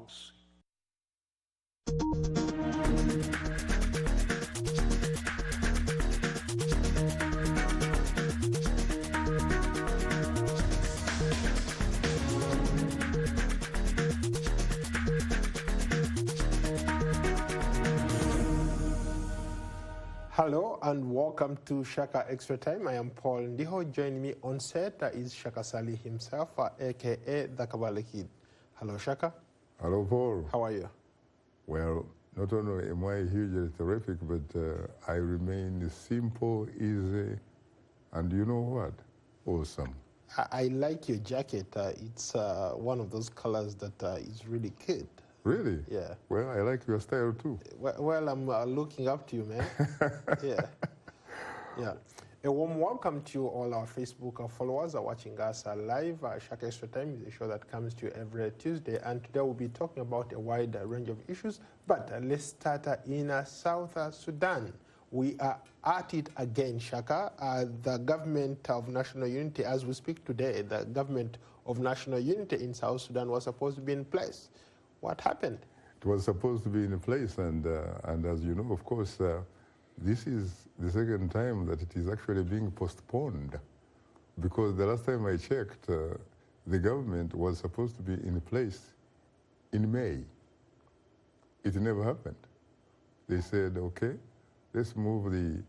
songs. Hello and welcome to Shaka Extra Time. I am Paul Ndiho. Joining me on set is Shaka SSALI himself, aka the Kabbalah Kid. Hello, Shaka. Hello, Paul. How are you? Well, not only am I hugely terrific, but I remain simple, easy, and you know what? Awesome. I like your jacket. It's one of those colors that is really good. Really? Yeah. Well, I like your style too. Well, I'm looking up to you, man. Yeah. Yeah. A warm welcome to all our Facebook followers are watching us live. Shaka Extra Time is a show that comes to you every Tuesday, and today we'll be talking about a wide range of issues. But let's start in South Sudan. We are at it again, Shaka. The government of national unity, as we speak today, the government of national unity in South Sudan was supposed to be in place. What happened? It was supposed to be in place, and as you know, of course, this is the second time that it is actually being postponed, because the last time I checked, the government was supposed to be in place in May. It never happened. They said, okay, let's move the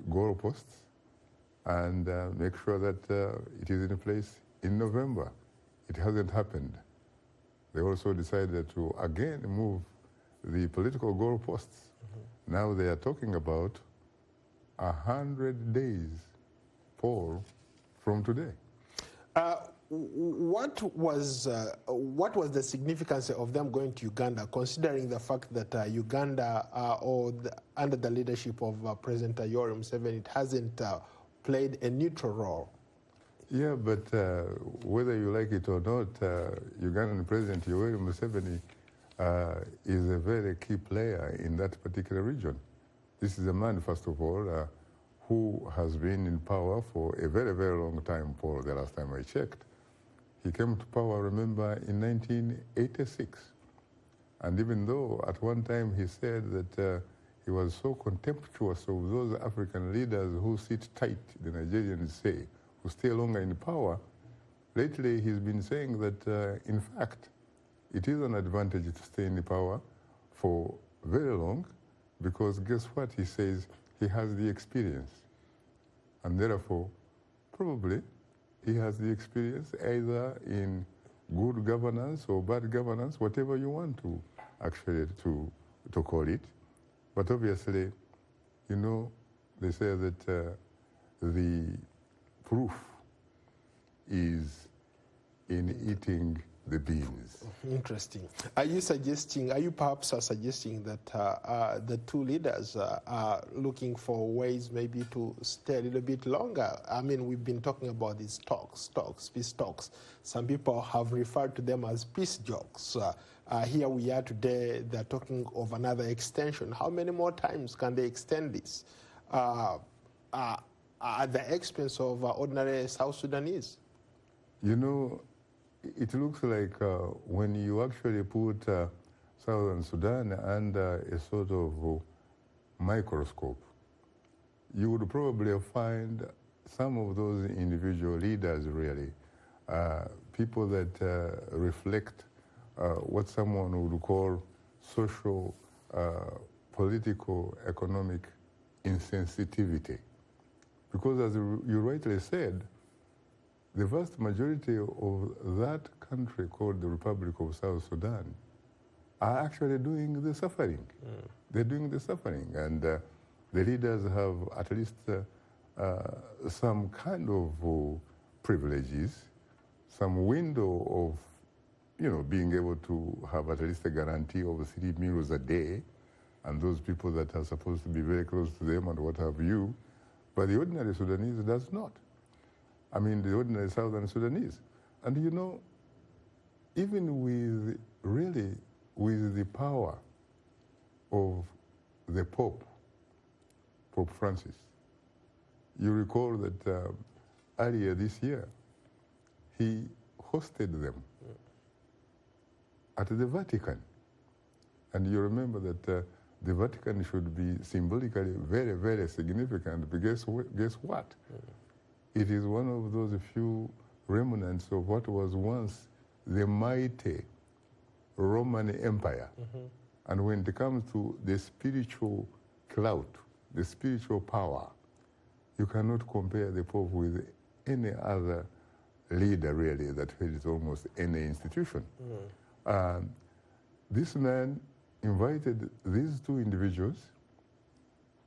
goalposts and make sure that it is in place in November. It hasn't happened. They also decided to again move the political goalposts. Mm-hmm. Now they are talking about 100 days, Paul, from today. What was the significance of them going to Uganda, considering the fact that Uganda, under the leadership of President Yoweri Museveni, it hasn't played a neutral role? Yeah, but whether you like it or not, Ugandan President Yoweri Museveni is a very key player in that particular region. This is a man, first of all, who has been in power for a very, very long time, Paul, the last time I checked. He came to power, remember, in 1986. And even though at one time he said that he was so contemptuous of those African leaders who sit tight, the Nigerians say, who stay longer in power, lately he's been saying that, in fact, it is an advantage to stay in power for very long, because guess what? He says he has the experience. And therefore, probably, he has the experience either in good governance or bad governance, whatever you want to actually to call it. But obviously, you know, they say that the proof is in eating the beans. Interesting. Are you perhaps suggesting that the two leaders are looking for ways maybe to stay a little bit longer? I mean, we've been talking about these peace talks. Some people have referred to them as peace jokes. Here we are today, they're talking of another extension. How many more times can they extend this at the expense of ordinary South Sudanese? You know, it looks like when you actually put Southern Sudan under a sort of microscope, you would probably find some of those individual leaders really, people that reflect what someone would call social, political, economic insensitivity. Because as you rightly said, the vast majority of that country called the Republic of South Sudan are actually doing the suffering. Mm. They're doing the suffering, and the leaders have at least some kind of privileges, some window of, you know, being able to have at least a guarantee of 3 meals a day, and those people that are supposed to be very close to them and what have you. But the ordinary Sudanese does not. I mean, the ordinary Southern Sudanese. And you know, even with the power of the Pope Francis, you recall that earlier this year, he hosted them at the Vatican. And you remember that the Vatican should be symbolically very, very significant, but guess what? It is one of those few remnants of what was once the mighty Roman Empire. And when it comes to the spiritual clout, the spiritual power, you cannot compare the Pope with any other leader, really, that heads almost any institution. This man invited these two individuals.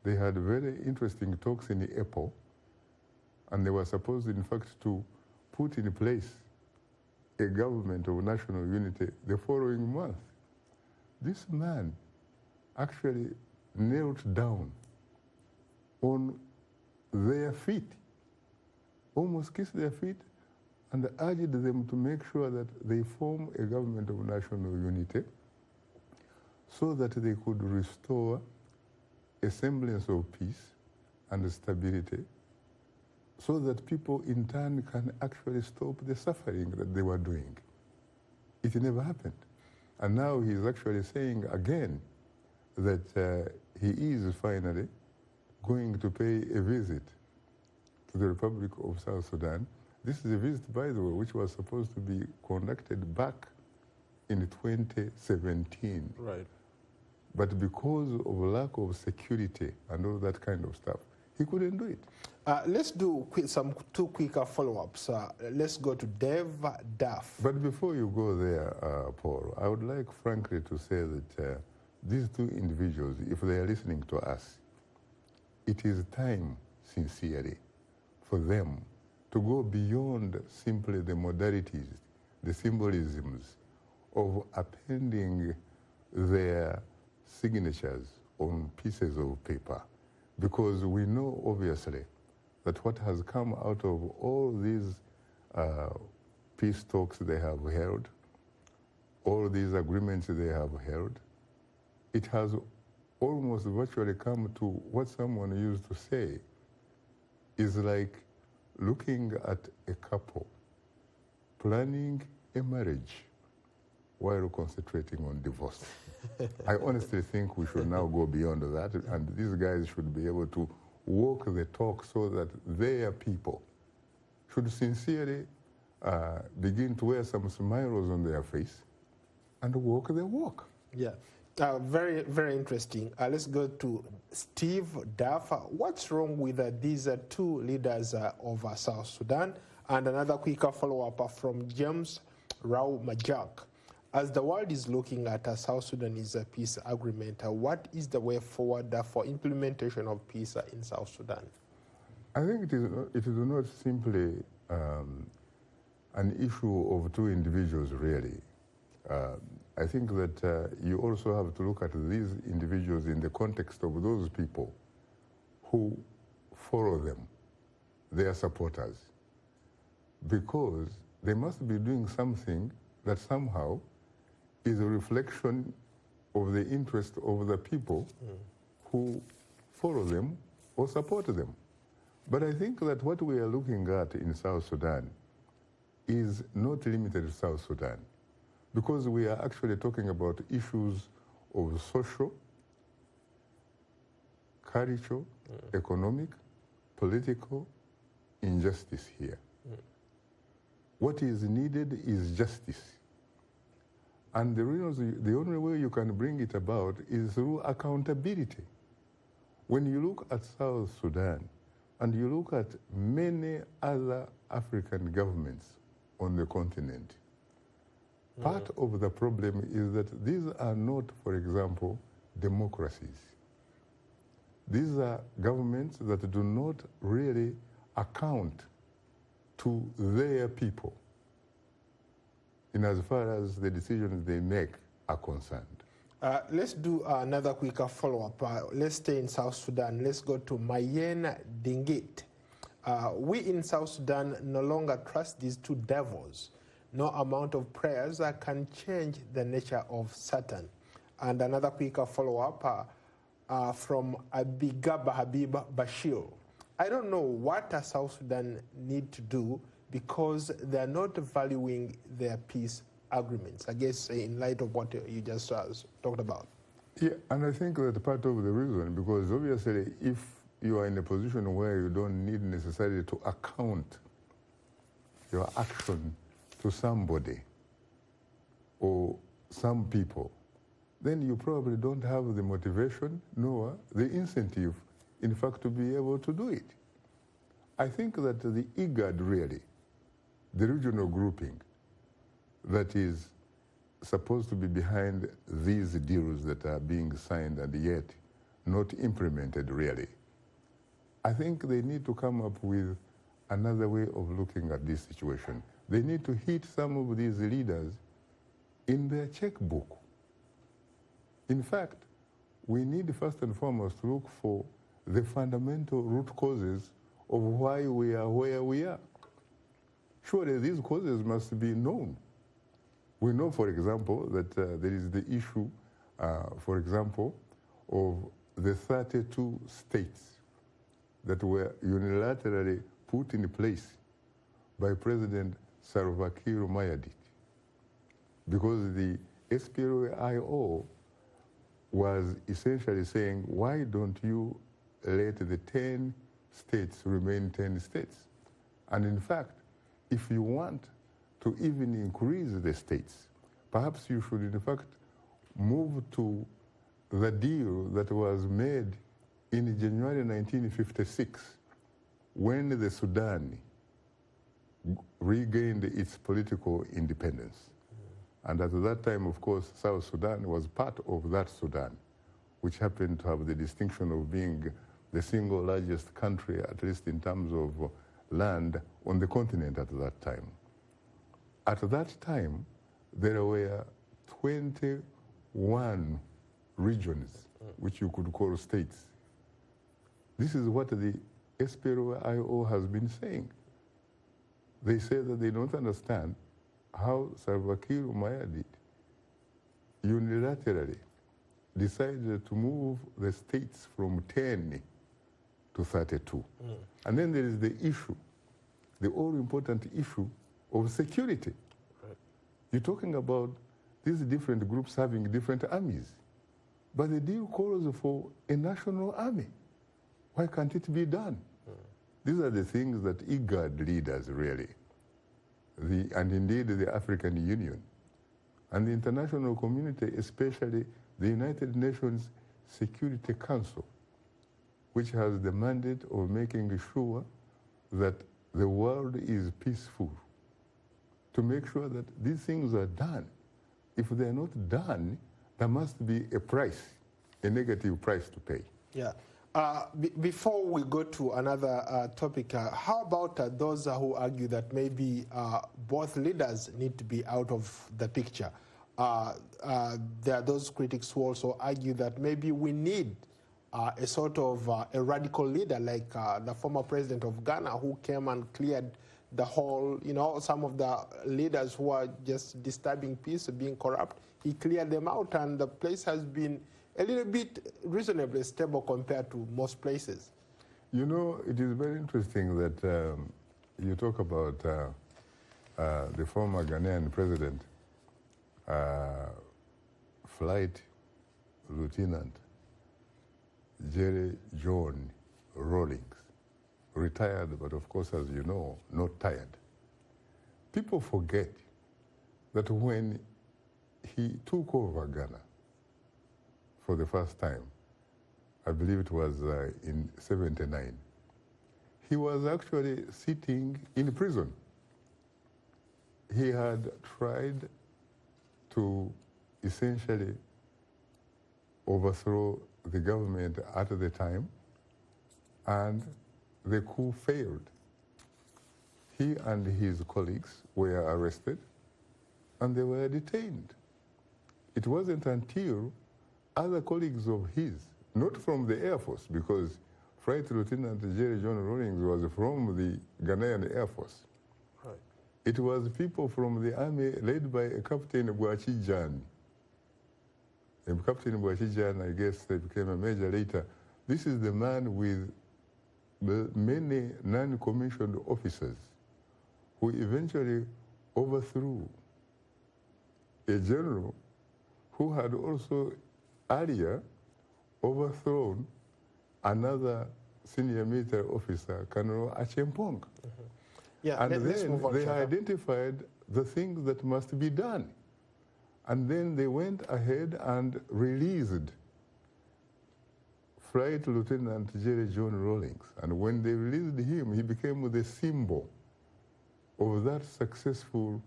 They had very interesting talks in April, and they were supposed, in fact, to put in place a government of national unity the following month. This man actually knelt down on their feet, almost kissed their feet, and urged them to make sure that they form a government of national unity so that they could restore a semblance of peace and stability, so that people in turn can actually stop the suffering that they were doing. It never happened. And now he's actually saying again that he is finally going to pay a visit to the Republic of South Sudan. This is a visit, by the way, which was supposed to be conducted back in 2017. Right. But because of lack of security and all that kind of stuff, he couldn't do it. Let's do two quicker follow-ups. Let's go to Dave Duff. But before you go there, Paul, I would like frankly to say that these two individuals, if they are listening to us, it is time, sincerely, for them to go beyond simply the modalities, the symbolisms of appending their signatures on pieces of paper. Because we know, obviously, that what has come out of all these peace talks they have held, all these agreements they have held, it has almost virtually come to what someone used to say is like looking at a couple planning a marriage while concentrating on divorce. I honestly think we should now go beyond that, and these guys should be able to walk the talk so that their people should sincerely begin to wear some smiles on their face and walk the walk. Yeah, very, very interesting. Let's go to Steve Duff. What's wrong with these two leaders of South Sudan? And another quicker follow-up from James Rao Majak. As the world is looking at a South Sudanese peace agreement, what is the way forward for implementation of peace in South Sudan? I think it is not simply an issue of two individuals, really. I think that you also have to look at these individuals in the context of those people who follow them, their supporters, because they must be doing something that somehow is a reflection of the interest of the people who follow them or support them. But I think that what we are looking at in South Sudan is not limited to South Sudan, because we are actually talking about issues of social, cultural, economic, political injustice here. What is needed is justice. And the only way you can bring it about is through accountability. When you look at South Sudan, and you look at many other African governments on the continent, part of the problem is that these are not, for example, democracies. These are governments that do not really account to their people in as far as the decisions they make are concerned. Let's do another quicker follow-up. Let's stay in South Sudan. Let's go to Mayen Dingit. We in South Sudan no longer trust these two devils. No amount of prayers can change the nature of Satan. And another quicker follow-up from Abigaba Habib Bashir. I don't know what South Sudan need to do because they're not valuing their peace agreements, I guess, in light of what you just talked about. Yeah, and I think that part of the reason, because obviously if you are in a position where you don't need necessarily to account your action to somebody or some people, then you probably don't have the motivation nor the incentive, in fact, to be able to do it. I think that the IGAD really, the regional grouping that is supposed to be behind these deals that are being signed and yet not implemented really, I think they need to come up with another way of looking at this situation. They need to hit some of these leaders in their checkbook. In fact, we need first and foremost to look for the fundamental root causes of why we are where we are. Surely these causes must be known. We know, for example, that there is the issue, for example, of the 32 states that were unilaterally put in place by President Salva Kiir Mayardit, because the SPLA-IO was essentially saying, why don't you let the 10 states remain 10 states? And in fact, if you want to even increase the states, perhaps you should in fact move to the deal that was made in January 1956 when the Sudan regained its political independence. And at that time, of course, South Sudan was part of that Sudan, which happened to have the distinction of being the single largest country, at least in terms of land, on the continent at that time. At that time, there were 21 regions, which you could call states. This is what the SPLA-IO has been saying. They say that they don't understand how Salva Kiir Mayardit unilaterally decided to move the states from 10 to 32. And then there is the issue, the all-important issue of security. Right. You're talking about these different groups having different armies, but the deal calls for a national army. Why can't it be done? These are the things that IGAD leaders really, and indeed the African Union, and the international community, especially the United Nations Security Council, which has the mandate of making sure that the world is peaceful, to make sure that these things are done. If they're not done, there must be a price, a negative price to pay. Yeah. Before we go to another topic, how about those who argue that maybe both leaders need to be out of the picture? There are those critics who also argue that maybe we need a sort of a radical leader like the former president of Ghana, who came and cleared the whole, some of the leaders who are just disturbing peace, being corrupt. He cleared them out, and the place has been a little bit reasonably stable compared to most places. You know, it is very interesting that you talk about the former Ghanaian president, Flight Lieutenant Jerry John Rawlings, retired, but of course, as you know, not tired. People forget that when he took over Ghana for the first time, I believe it was in '79, he was actually sitting in prison. He had tried to essentially overthrow the government at the time, and the coup failed. He and his colleagues were arrested, and they were detained. It wasn't until other colleagues of his, not from the Air Force, because Flight Lieutenant Jerry John Rawlings was from the Ghanaian Air Force. Right. It was people from the army led by Captain Bwachi Jan. Captain Bwachi Jan, I guess, became a major later. This is the man with many non-commissioned officers who eventually overthrew a general who had also earlier overthrown another senior military officer, Colonel Achempong. Yeah, And let's move on, they Shaka. identified the things that must be done. And then they went ahead and released Flight Lieutenant Jerry John Rawlings. And when they released him, he became the symbol of that successful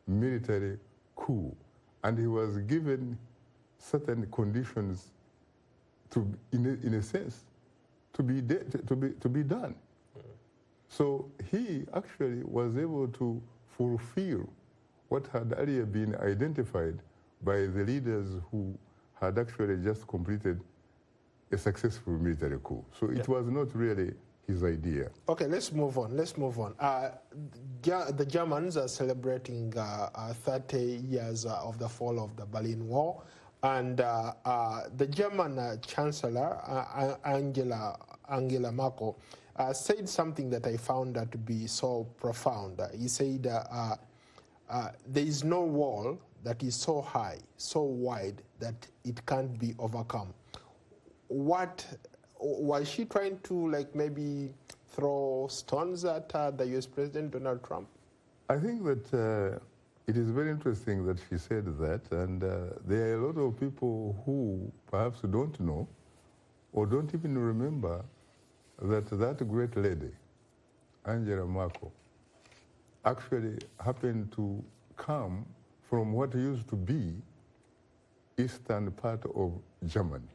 military coup. And he was given certain conditions to, in a sense, to be done. So he actually was able to fulfill what had earlier been identified by the leaders who had actually just completed a successful military coup. So it was not really his idea. Okay, let's move on. Let's move on. The Germans are celebrating 30 years of the fall of the Berlin Wall, and the German Chancellor Angela Merkel said something that I found to be so profound. He said, there is no wall that is so high, so wide that it can't be overcome. What was she trying to, like, maybe throw stones at the U.S. President Donald Trump? I think that it is very interesting that she said that, and there are a lot of people who perhaps don't know or don't even remember that great lady, Angela Merkel, actually happened to come from what used to be eastern part of Germany.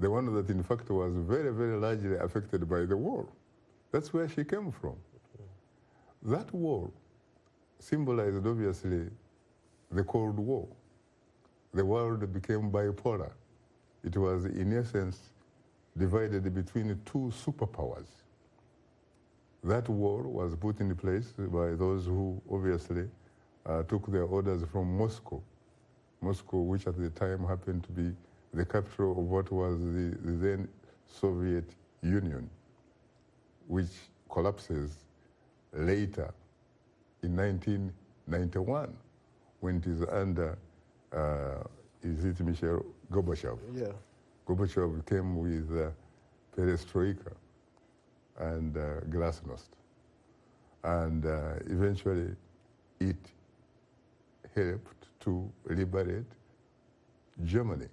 The one that in fact was very, very largely affected by the war. That's where she came from. That war symbolized obviously the Cold War. The world became bipolar. It was in essence divided between two superpowers. That war was put in place by those who obviously took their orders from Moscow. Moscow, which at the time happened to be the capital of what was the then Soviet Union, which collapses later in 1991 when it is under, is it Mikhail Gorbachev? Yeah. Gorbachev came with perestroika and glasnost. And eventually it helped to liberate Germany.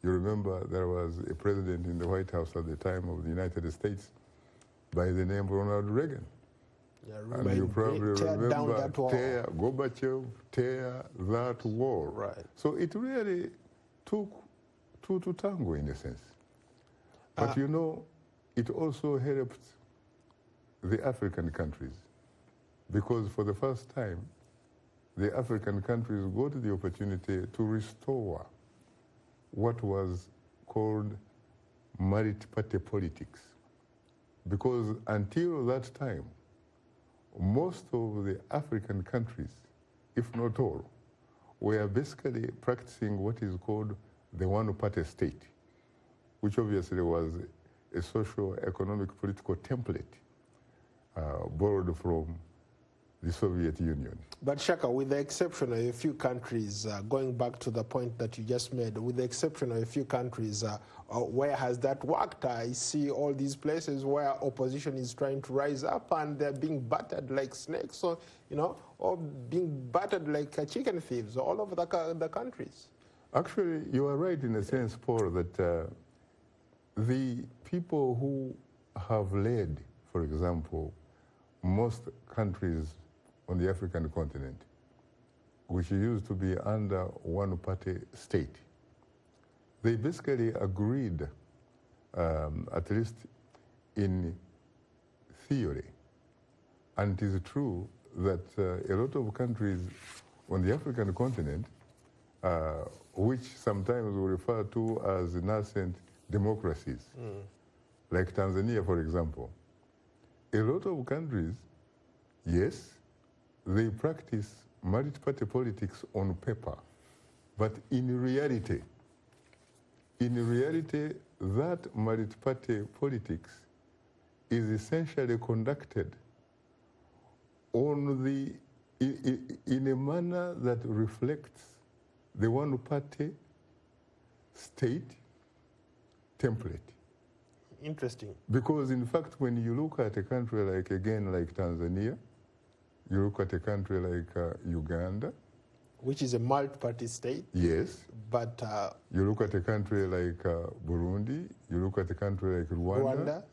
You remember there was a president in the White House at the time of the United States by the name of Ronald Reagan. Yeah, And you probably remember Gorbachev, tear that wall. Right. So it really took two to tango in a sense. But you know, it also helped the African countries, because for the first time, the African countries got the opportunity to restore what was called multi-party politics. Because until that time, most of the African countries, if not all, were basically practicing what is called the one-party state, which obviously was a social, economic, political template borrowed from the Soviet Union. But Shaka, with the exception of a few countries, going back to the point that you just made, with the exception of a few countries, where has that worked? I see all these places where opposition is trying to rise up and they're being battered like snakes, or, you know, or being battered like chicken thieves all over the countries. Actually, you are right in a sense, Paul, that the people who have led, for example, most countries on the African continent, which used to be under one-party state, they basically agreed, at least in theory, and it is true that a lot of countries on the African continent, which sometimes we refer to as nascent democracies, like Tanzania, for example, a lot of countries, yes, they practice multi-party politics on paper, but in reality, that multi-party politics is essentially conducted on the in a manner that reflects the one-party state template. Interesting. Because in fact, when you look at a country like, again, like Tanzania, you look at a country like Uganda, which is a multi-party state. Yes. But you look at a country like Burundi, you look at a country like Rwanda,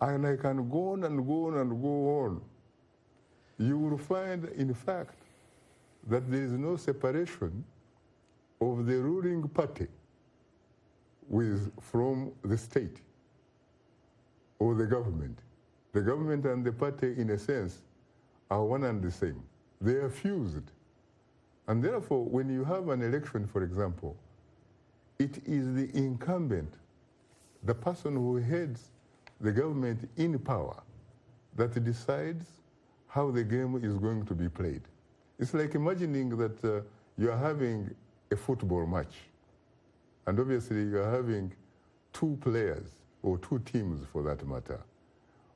and I can go on and go on and go on. You will find, in fact, that there is no separation of the ruling party from the state or the government. The government and the party, in a sense, are one and the same. They are fused. And therefore, when you have an election, for example, it is the incumbent, the person who heads the government in power, that decides how the game is going to be played. It's like imagining that you are having a football match, and obviously you are having two players, or two teams for that matter.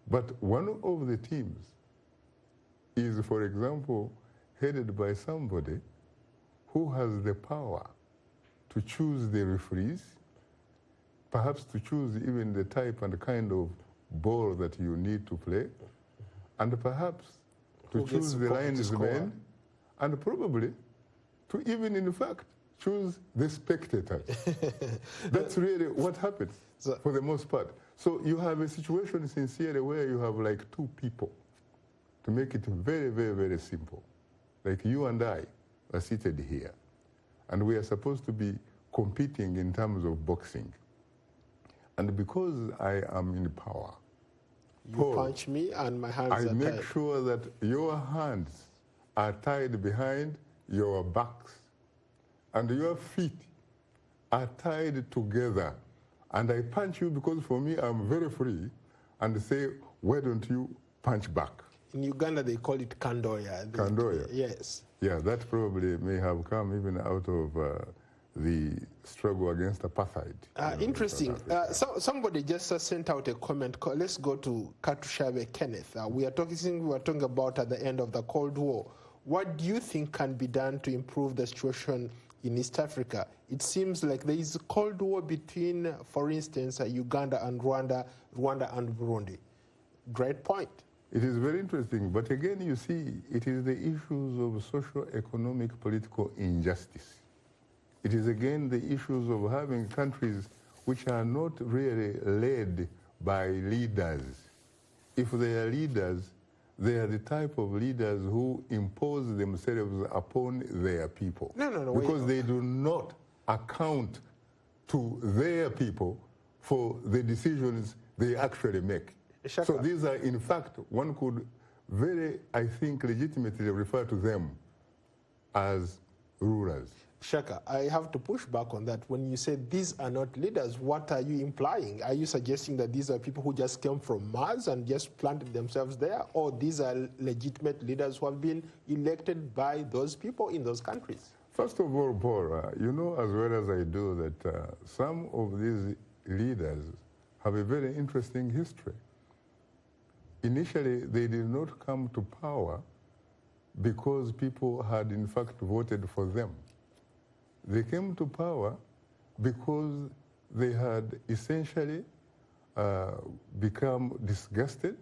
But one of the teams is, for example, headed by somebody who has the power to choose the referees, perhaps to choose even the type and kind of ball that you need to play, and perhaps to choose the linesmen, and probably to even, in fact, choose the spectators. That's really what happens for the most part. So you have a situation sincerely where you have like two people, to make it very, very, very simple. Like you and I are seated here, and we are supposed to be competing in terms of boxing. And because I am in power, you punch me and my hands are tied. I make sure that your hands are tied behind your backs and your feet are tied together. And I punch you because for me, I'm very free, and say, why don't you punch back? In Uganda, they call it kandoya. Kandoya? Yes. Yeah, that probably may have come even out of the struggle against apartheid. Interesting. Somebody just sent out a comment. Let's go to Katushabe Kenneth. We are talking about at the end of the Cold War. What do you think can be done to improve the situation in East Africa? It seems like there is a Cold War between, for instance, Uganda and Rwanda and Burundi. Great point. It is very interesting, but again, you see, it is the issues of socio-economic political injustice. It is again the issues of having countries which are not really led by leaders. If they are leaders, they are the type of leaders who impose themselves upon their people. No, because they do not account to their people for the decisions they actually make. Shaka. So these are, in fact, one could very, I think, legitimately refer to them as rulers. Shaka, I have to push back on that. When you say these are not leaders, what are you implying? Are you suggesting that these are people who just came from Mars and just planted themselves there? Or these are legitimate leaders who have been elected by those people in those countries? First of all, Paul, you know as well as I do that some of these leaders have a very interesting history. Initially, they did not come to power because people had in fact voted for them. They came to power because they had essentially become disgusted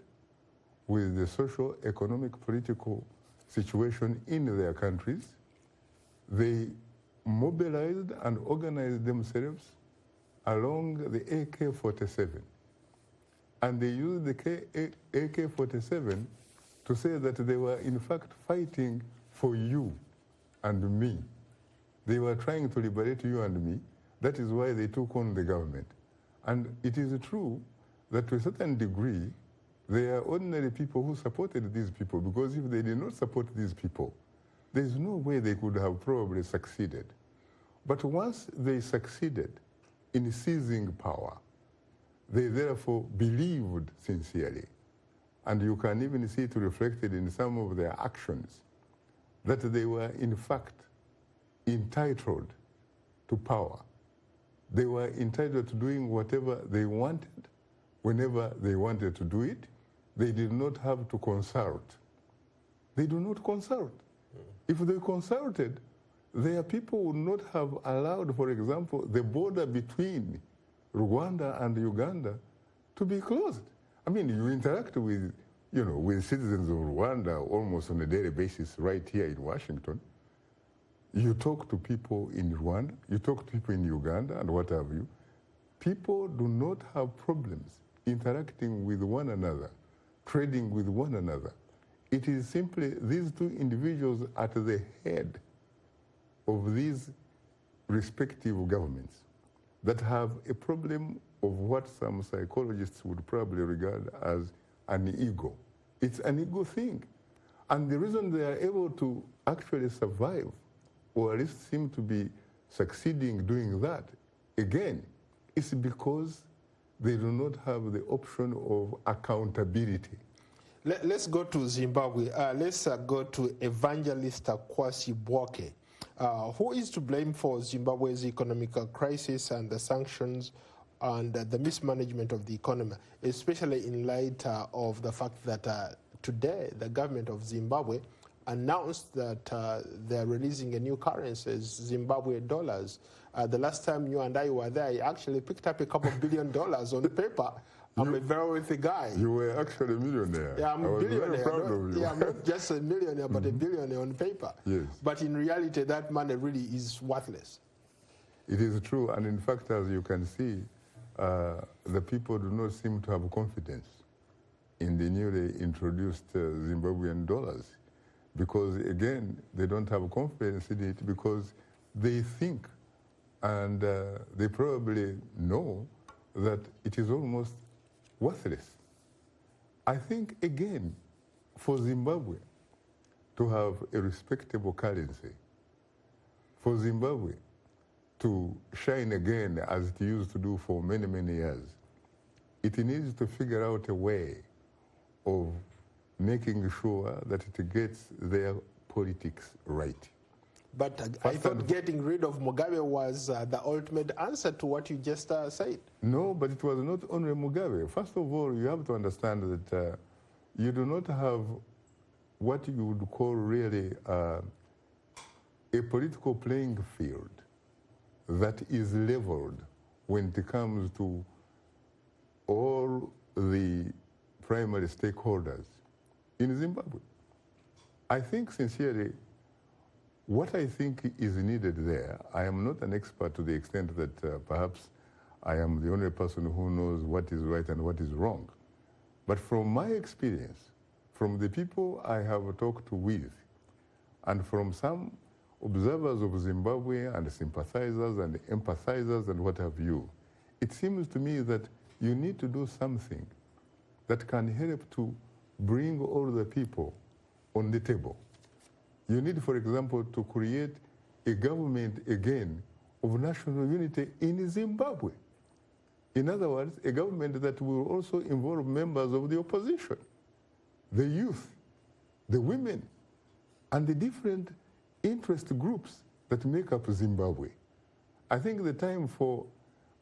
with the social, economic, political situation in their countries. They mobilized and organized themselves along the AK-47. And they used the AK-47 to say that they were in fact fighting for you and me. They were trying to liberate you and me. That is why they took on the government. And it is true that to a certain degree, there are ordinary people who supported these people, because if they did not support these people, there is no way they could have probably succeeded. But once they succeeded in seizing power, they therefore believed sincerely, and you can even see it reflected in some of their actions, that they were in fact entitled to power. They were entitled to doing whatever they wanted, whenever they wanted to do it. They did not have to consult. They do not consult. If they consulted, their people would not have allowed, for example, the border between Rwanda and Uganda to be closed. I mean, you interact with, with citizens of Rwanda almost on a daily basis right here in Washington. You talk to people in Rwanda, you talk to people in Uganda, and what have you. People do not have problems interacting with one another, trading with one another. It is simply these two individuals at the head of these respective governments that have a problem of what some psychologists would probably regard as an ego. It's an ego thing. And the reason they are able to actually survive, or at least seem to be succeeding doing that, again, is because they do not have the option of accountability. Let's go to Zimbabwe. Let's go to Evangelist Kwasi Bwake. Who is to blame for Zimbabwe's economic crisis and the sanctions and the mismanagement of the economy, especially in light of the fact that today the government of Zimbabwe announced that they're releasing a new currency, Zimbabwe dollars. The last time you and I were there, I actually picked up a couple $1 billion on paper. I'm a very wealthy guy. You were actually a millionaire. Yeah, I'm a billionaire. Very proud of you. Yeah, I'm not just a millionaire, but a billionaire on paper. Yes. But in reality, that money really is worthless. It is true, and in fact, as you can see, the people do not seem to have confidence in the newly introduced Zimbabwean dollars, because again, they don't have confidence in it because they think, and they probably know, that it is almost worthless. I think, again, for Zimbabwe to have a respectable currency, for Zimbabwe to shine again as it used to do for many, many years, it needs to figure out a way of making sure that it gets their politics right. But I thought getting rid of Mugabe was the ultimate answer to what you just said. No, but it was not only Mugabe. First of all, you have to understand that you do not have what you would call really a political playing field that is leveled when it comes to all the primary stakeholders in Zimbabwe. I think sincerely, what I think is needed there, I am not an expert to the extent that perhaps I am the only person who knows what is right and what is wrong. But from my experience, from the people I have talked with, and from some observers of Zimbabwe and sympathizers and empathizers and what have you, it seems to me that you need to do something that can help to bring all the people on the table. You need, for example, to create a government, again, of national unity in Zimbabwe. In other words, a government that will also involve members of the opposition, the youth, the women, and the different interest groups that make up Zimbabwe. I think the time for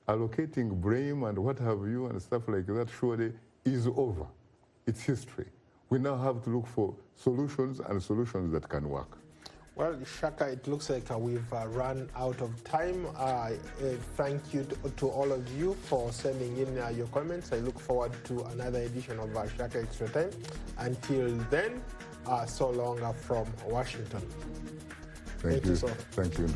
allocating blame and what have you and stuff like that surely is over. It's history. We now have to look for solutions and solutions that can work. Well, Shaka, it looks like we've run out of time. Thank you to all of you for sending in your comments. I look forward to another edition of Shaka Extra Time. Until then, so long from Washington. Thank you. So Thank you.